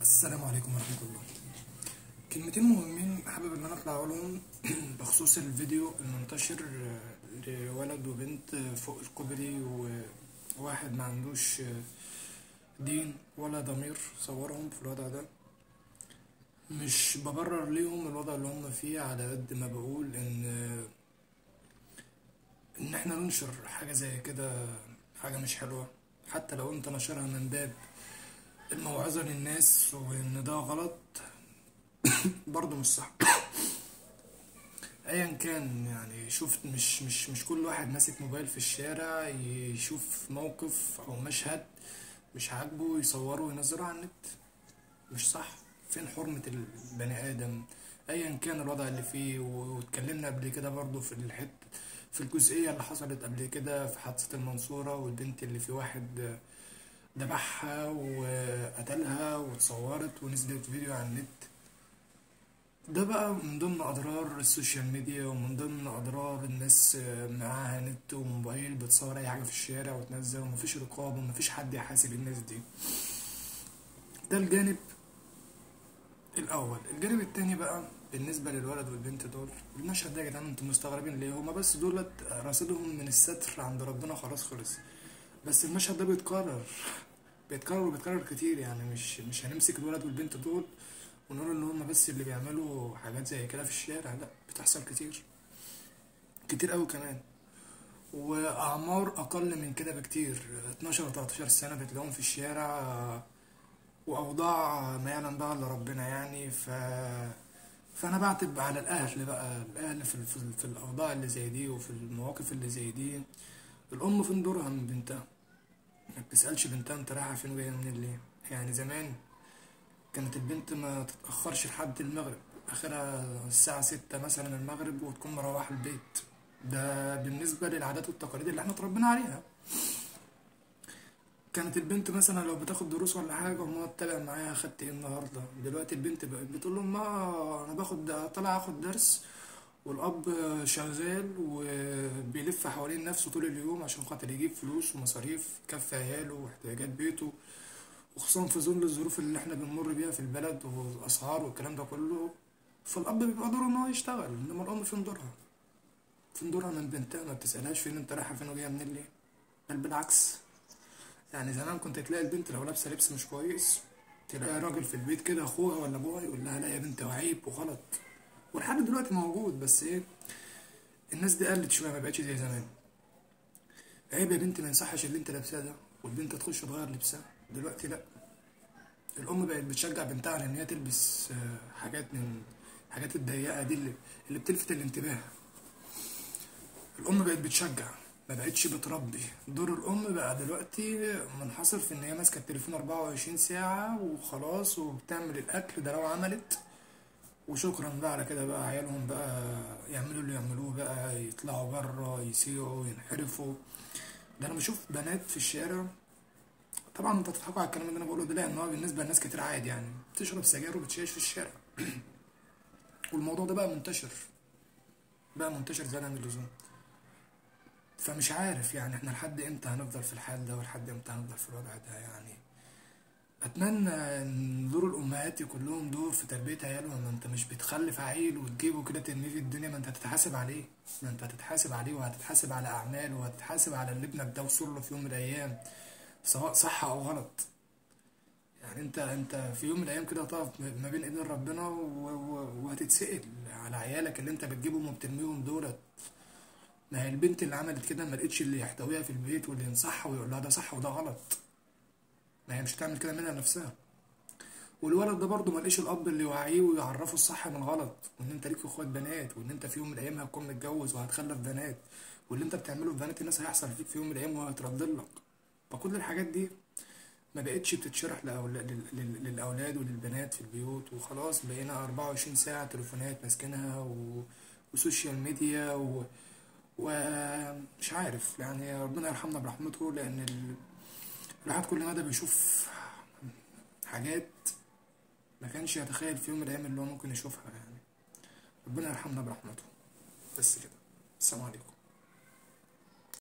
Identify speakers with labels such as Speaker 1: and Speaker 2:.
Speaker 1: السلام عليكم ورحمة الله. كلمتين مهمين حابب ان انا اطلع اقولهم بخصوص الفيديو المنتشر لولد وبنت فوق الكوبري، وواحد ما عندوش دين ولا ضمير صورهم في الوضع ده. مش ببرر ليهم الوضع اللي هم فيه، على قد ما بقول ان احنا ننشر حاجة زي كده حاجة مش حلوة. حتى لو انت نشرها من باب الموعظة للناس وان ده غلط، برضه مش صح. ايا كان، يعني شفت مش كل واحد ماسك موبايل في الشارع يشوف موقف او مشهد مش عاجبه يصوره وينزله على النت. مش صح. فين حرمة البني ادم ايا كان الوضع اللي فيه؟ واتكلمنا قبل كده برضو في الجزئية اللي حصلت قبل كده في حادثة المنصورة، والبنت اللي في واحد ذبحها وقتلها واتصورت ونزلت فيديو على النت. ده بقى من ضمن أضرار السوشيال ميديا، ومن ضمن أضرار الناس معاها نت وموبايل بتصور أي حاجة في الشارع وتنزل، ومفيش رقابة ومفيش حد يحاسب الناس دي. ده الجانب الأول. الجانب التاني بقى بالنسبة للولد والبنت دول، المشهد ده يا جدعان انتوا مستغربين ليه؟ هما بس دولت رصيدهم من الستر عند ربنا خلاص خلص. بس المشهد ده بيتكرر وبيتكرر كتير. يعني مش هنمسك الولد والبنت دول ونقول ان هم بس اللي بيعملوا حاجات زي كده في الشارع، لا، بتحصل كتير كتير قوي كمان. واعمار اقل من كده بكتير، 12 و 13 سنه بتلاقيهم في الشارع، واوضاع ما يعلم بقى الا ربنا. يعني فانا بعتب على الاهل بقى، الاهل في الاوضاع اللي زي دي وفي المواقف اللي زي دي. الام فين دورها من بنتها؟ ما بتسالش بنتها انت رايحه فين وجايه منين ليه؟ يعني زمان كانت البنت ما تتأخرش لحد المغرب، آخرها الساعة 6 مثلا المغرب وتكون مروحة البيت. ده بالنسبة للعادات والتقاليد اللي احنا اتربينا عليها. كانت البنت مثلا لو بتاخد دروس ولا حاجة وما تتابع معاها خدت ايه النهاردة. دلوقتي البنت بقت بتقول لهم ما انا طالع اخد درس، والأب شغال وبيلف حوالين نفسه طول اليوم عشان خاطر يجيب فلوس ومصاريف كف عياله واحتياجات بيته، وخصوصا في ظل الظروف اللي احنا بنمر بيها في البلد والاسعار والكلام ده كله. فالاب بيبقى دوره ان هو يشتغل، انما الام فين دورها؟ فين دورها من بنتها؟ ما بتسالهاش فين انت رايحه فين وجايه منين ليه؟ بل بالعكس. يعني زمان كنت تلاقي البنت لو لابسه لبس مش كويس، تلاقي راجل في البيت كده اخوها ولا ابوها يقول لها لا يا بنت وعيب وغلط. والحال دلوقتي موجود، بس ايه، الناس دي قلت شويه، ما بقتش زي زمان. عيب يا بنت، ما ينصحش اللي انت لابساه ده، والبنت تخش تغير لبسها. دلوقتي لا، الام بقت بتشجع بنتها على ان هي تلبس حاجات من الحاجات الضيقه دي اللي بتلفت الانتباه. الام بقت بتشجع، ما بقتش بتربي. دور الام بقى دلوقتي منحصر في ان هي ماسكه التليفون 24 ساعه وخلاص، وبتعمل الاكل ده لو عملت، وشكرا بقى على كده. بقى عيالهم بقى يعملوا اللي يعملوه، بقى يطلعوا بره يسيعوا ينحرفوا. ده انا بشوف بنات في الشارع، طبعا انت تضحكوا على الكلام اللي انا بقوله ده لان هو بالنسبه لناس كتير عادي، يعني بتشرب سجاير وبتشيش في الشارع. والموضوع ده بقى منتشر زيادة عن اللزوم. فمش عارف يعني احنا لحد امتى هنفضل في الحال ده، ولحد امتى هنفضل في الوضع ده. يعني اتمنى ان دور الامهات يكون لهم دور في تربية عيالهم. ما انت مش بتخلف عيل وتجيبه كده ترميه في الدنيا، ما انت هتتحاسب عليه. ما انت هتتحاسب عليه، وهتتحاسب على اعماله، وهتتحاسب على اللي ابنك ده وصل له في يوم من الايام، سواء صح او غلط. يعني انت في يوم من الايام كده هتقف ما بين ايدين ربنا وهتتسأل على عيالك اللي انت بتجيبهم وبترميهم دولت. ما هي البنت اللي عملت كده ما لقيتش اللي يحتويها في البيت واللي ينصحها ويقول لها ده صح وده غلط. ما هي مش هتعمل كده منها نفسها. والولد ده برضه ما لقيش الاب اللي يوعيه ويعرفه الصح من الغلط، وان انت ليك اخوات بنات، وان انت في يوم من الايام هتكون متجوز وهتخلف بنات، واللي انت بتعمله في بنات الناس هيحصل فيك في يوم من الايام وهيترد لك. فكل الحاجات دي ما بقتش بتتشرح للأولاد وللبنات في البيوت، وخلاص بقينا 24 ساعة تليفونات ماسكينها وسوشيال ميديا ومش عارف. يعني ربنا يرحمنا برحمته، لأن الواحد كل مدى بيشوف حاجات ما كانش يتخيل في يوم من الأيام اللي هو ممكن يشوفها. يعني ربنا يرحمنا برحمته. بس كده، السلام عليكم.